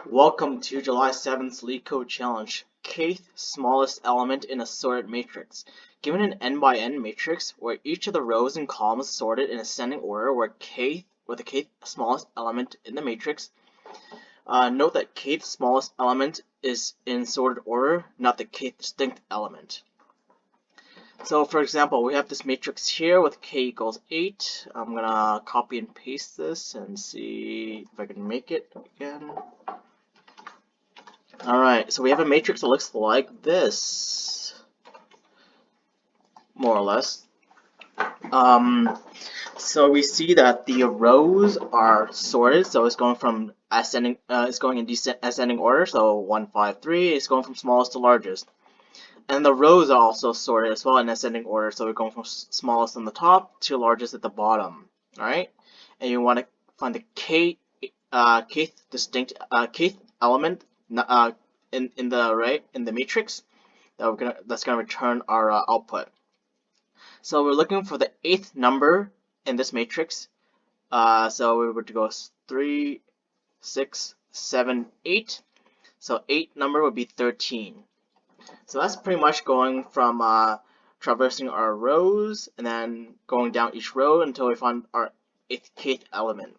Welcome to July 7th LeetCode Challenge. Kth smallest element in a sorted matrix. Given an n by n matrix where each of the rows and columns is sorted in ascending order where the kth smallest element in the matrix. Note that kth smallest element is in sorted order, not the kth distinct element. So for example, we have this matrix here with k equals 8. I'm gonna copy and paste this and see if I can make it again. Alright, so we have a matrix that looks like this, more or less. So we see that the rows are sorted, so it's going from ascending, it's going in ascending order, so 1, 5, 3, it's going from smallest to largest. And the rows are also sorted as well in ascending order, so we're going from smallest on the top to largest at the bottom. Alright, and you want to find the kth distinct kth element in the array in the matrix that's gonna return our output. So we're looking for the 8th number in this matrix. So we were to go 3, 6, 7, 8. So 8 number would be 13. So that's pretty much going from traversing our rows and then going down each row until we find our kth element.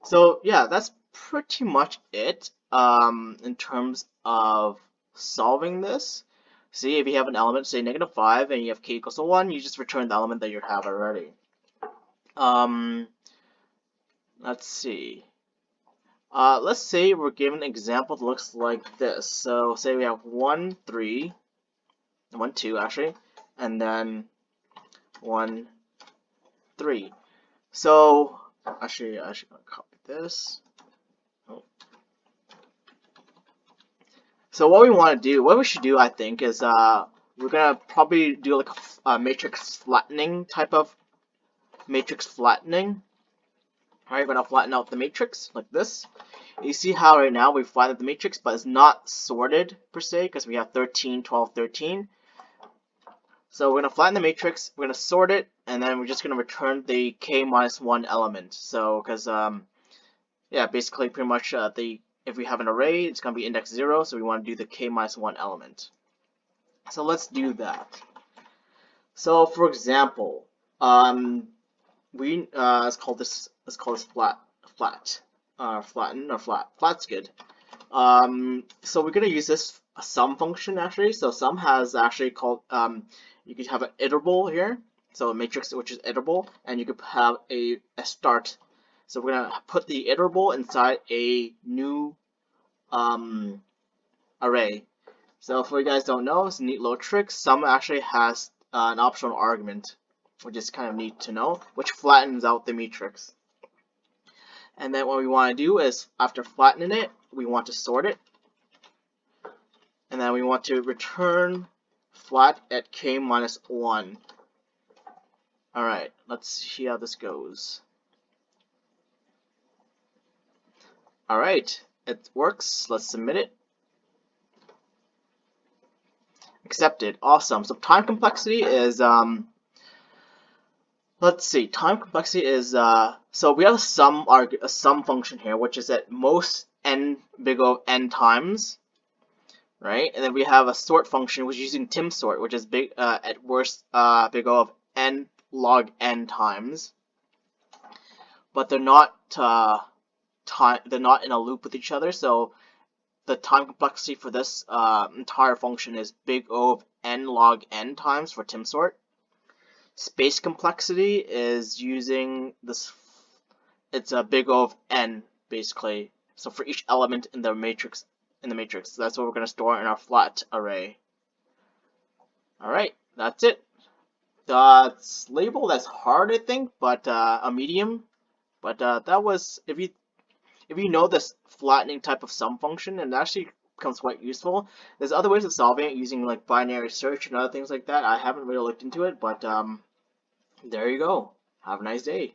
So yeah, that's pretty much it in terms of solving this. See, if you have an element, say -5, and you have k equals to 1, you just return the element that you have already. Let's see. Let's say we're given an example that looks like this. So say we have 1, 3, 1, 2 actually, and then 1, 3. So actually, I should copy this. So what we should do, I think, is we're gonna probably do like a matrix flattening type of matrix flattening. Alright, we're gonna flatten out the matrix like this. You see how right now we flattened the matrix, but it's not sorted per se because we have 13, 12, 13. So we're gonna flatten the matrix, we're gonna sort it, and then we're just gonna return the k-1 element. So because yeah, basically pretty much if we have an array, it's going to be index 0, so we want to do the k-1 element. So let's do that. So for example, let's call this flat's good. So we're going to use this sum function actually. So sum has actually called you could have an iterable here, so a matrix which is iterable, and you could have a start. So we're gonna put the iterable inside a new array. So if you guys don't know, it's a neat little trick. Sum actually has an optional argument, which is kind of neat to know, which flattens out the matrix. And then what we want to do is, after flattening it, we want to sort it, and then we want to return flat at k-1. Alright, let's see how this goes. Alright, it works. Let's submit it. Accepted. Awesome. So time complexity is let's see. Time complexity is so we have a sum function here, which is at most n big O of n times, right? And then we have a sort function which is using tim sort, which is at worst big O of n log n times, but they're not they're not in a loop with each other, so the time complexity for this entire function is big O of n log n times for tim sort. Space complexity is using this, it's a big O of n basically, so for each element in the matrix. So that's what we're going to store in our flat array. Alright, that's it. That's labeled as hard, I think, but a medium. But that was, if you know this flattening type of sum function, and it actually becomes quite useful. There's other ways of solving it using like binary search and other things like that. I haven't really looked into it, but there you go. Have a nice day.